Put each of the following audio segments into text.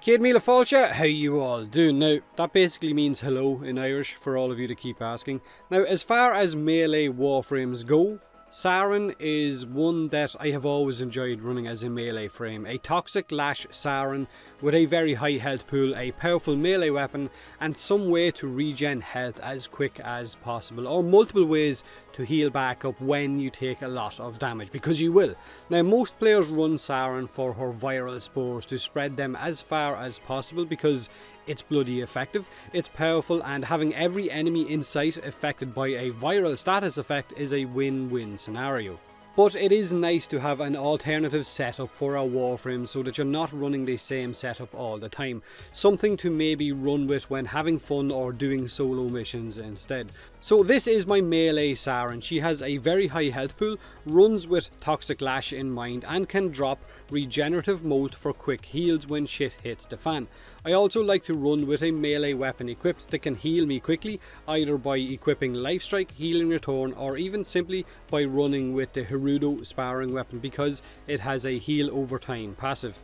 Céad Míle Fáilte, how you all doing? Now, that basically means hello in Irish for all of you to keep asking. Now, as far as melee warframes go, Saryn is one that I have always enjoyed running as a melee frame. A toxic lash Saryn with a very high health pool, a powerful melee weapon, and some way to regen health as quick as possible, or multiple ways to heal back up when you take a lot of damage, because you will. Now, most players run Saryn for her viral spores to spread them as far as possible because it's bloody effective, it's powerful, and having every enemy in sight affected by a viral status effect is a win-win scenario. But it is nice to have an alternative setup for our warframe so that you're not running the same setup all the time. Something to maybe run with when having fun or doing solo missions instead. So this is my Melee Saryn. She has a very high health pool, runs with Toxic Lash in mind, and can drop regenerative molt for quick heals when shit hits the fan. I also like to run with a melee weapon equipped that can heal me quickly, either by equipping Life Strike, Healing Return, or even simply by running with the Gerudo sparring weapon because it has a heal over time passive.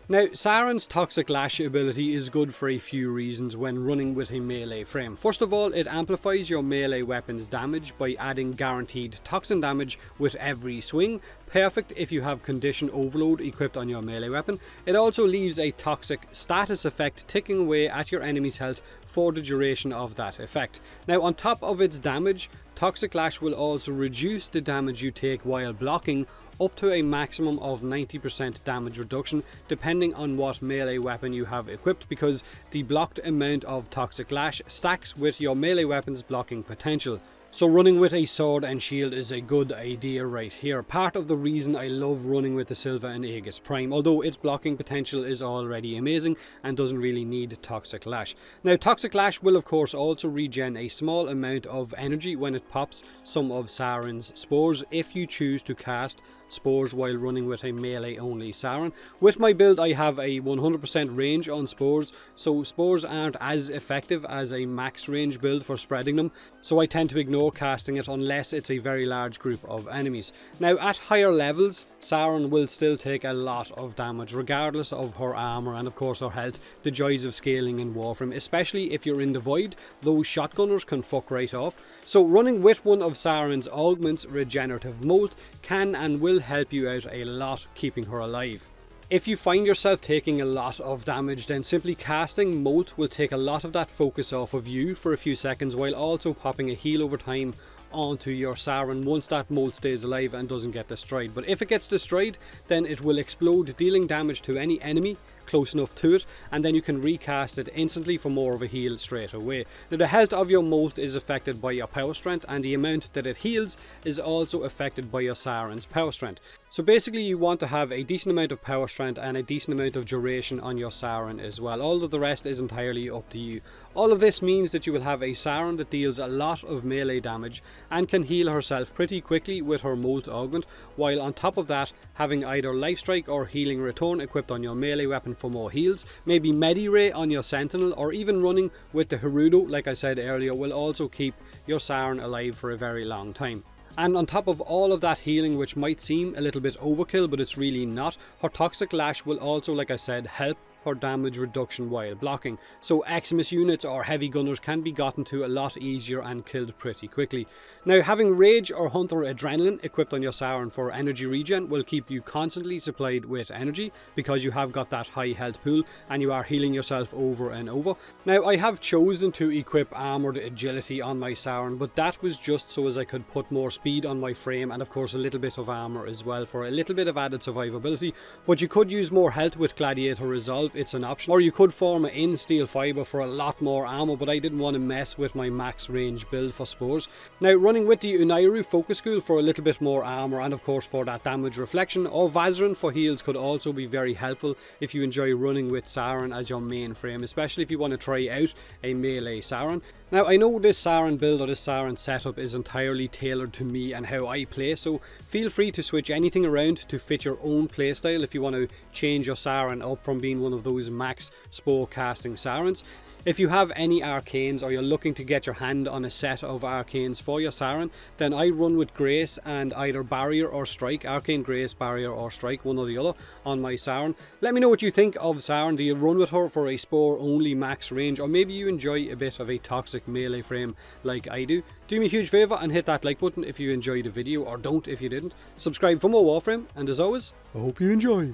Now, Saryn's Toxic Lash ability is good for a few reasons when running with a melee frame. First of all, it amplifies your melee weapon's damage by adding guaranteed toxin damage with every swing. Perfect if you have Condition Overload equipped on your melee weapon. It also leaves a toxic status effect ticking away at your enemy's health for the duration of that effect. Now, on top of its damage, Toxic Lash will also reduce the damage you take while blocking up to a maximum of 90% damage reduction depending on what melee weapon you have equipped, because the blocked amount of Toxic Lash stacks with your melee weapon's blocking potential. So running with a sword and shield is a good idea right here. Part of the reason I love running with the Silva and Aegis Prime, although its blocking potential is already amazing and doesn't really need Toxic Lash. Now, Toxic Lash will of course also regen a small amount of energy when it pops some of Saryn's spores if you choose to cast spores while running with a melee only Saryn. With my build I have a 100% range on spores, so spores aren't as effective as a max range build for spreading them, so I tend to ignore casting it unless it's a very large group of enemies. Now, at higher levels, Saryn will still take a lot of damage regardless of her armour and of course her health, the joys of scaling in Warframe, especially if you're in the Void. Those shotgunners can fuck right off. So running with one of Saryn's augments, Regenerative Molt, can and will help you out a lot keeping her alive. If you find yourself taking a lot of damage, then simply casting Molt will take a lot of that focus off of you for a few seconds while also popping a heal over time onto your Saryn once that Molt stays alive and doesn't get destroyed. But if it gets destroyed, then it will explode, dealing damage to any enemy close enough to it, and then you can recast it instantly for more of a heal straight away. Now, the health of your Molt is affected by your power strength, and the amount that it heals is also affected by your Saryn's power strength. So basically you want to have a decent amount of power strength and a decent amount of duration on your Saryn as well. All of the rest is entirely up to you. All of this means that you will have a Saryn that deals a lot of melee damage and can heal herself pretty quickly with her Molt augment, while on top of that having either Life Strike or Healing Return equipped on your melee weapon for more heals, maybe Medi Ray on your Sentinel, or even running with the Gerudo like I said earlier will also keep your Saryn alive for a very long time. And on top of all of that healing, which might seem a little bit overkill but it's really not, her Toxic Lash will also, like I said, help her damage reduction while blocking, so Eximus units or heavy gunners can be gotten to a lot easier and killed pretty quickly. Now, having Rage or Hunter Adrenaline equipped on your Saryn for energy regen will keep you constantly supplied with energy because you have got that high health pool and you are healing yourself over and over. Now, I have chosen to equip Armoured Agility on my Saryn, but that was just so as I could put more speed on my frame and of course a little bit of armour as well for a little bit of added survivability. But you could use more health with Gladiator Resolve, it's an option, or you could form it in Steel Fibre for a lot more ammo, but I didn't want to mess with my max range build for spores. Now, running with the Unairu Focus School for a little bit more armour and of course for that damage reflection, or Vazarin for heals could also be very helpful if you enjoy running with Saryn as your main frame, especially if you want to try out a melee Saryn. Now, I know this Saryn build or this Saryn setup is entirely tailored to me and how I play, so feel free to switch anything around to fit your own playstyle if you want to change your Saryn up from being one of of those max spore casting Sarens. If you have any arcanes or you're looking to get your hand on a set of arcanes for your Saryn, then I run with Grace and either Barrier or Strike, Arcane Grace, Barrier or Strike, one or the other on my Saryn. Let me know what you think of Saryn. Do you run with her for a spore only max range, or maybe you enjoy a bit of a toxic melee frame like I do? Do me a huge favour and hit that like button if you enjoyed the video, or don't if you didn't. Subscribe for more Warframe, and as always, I hope you enjoy.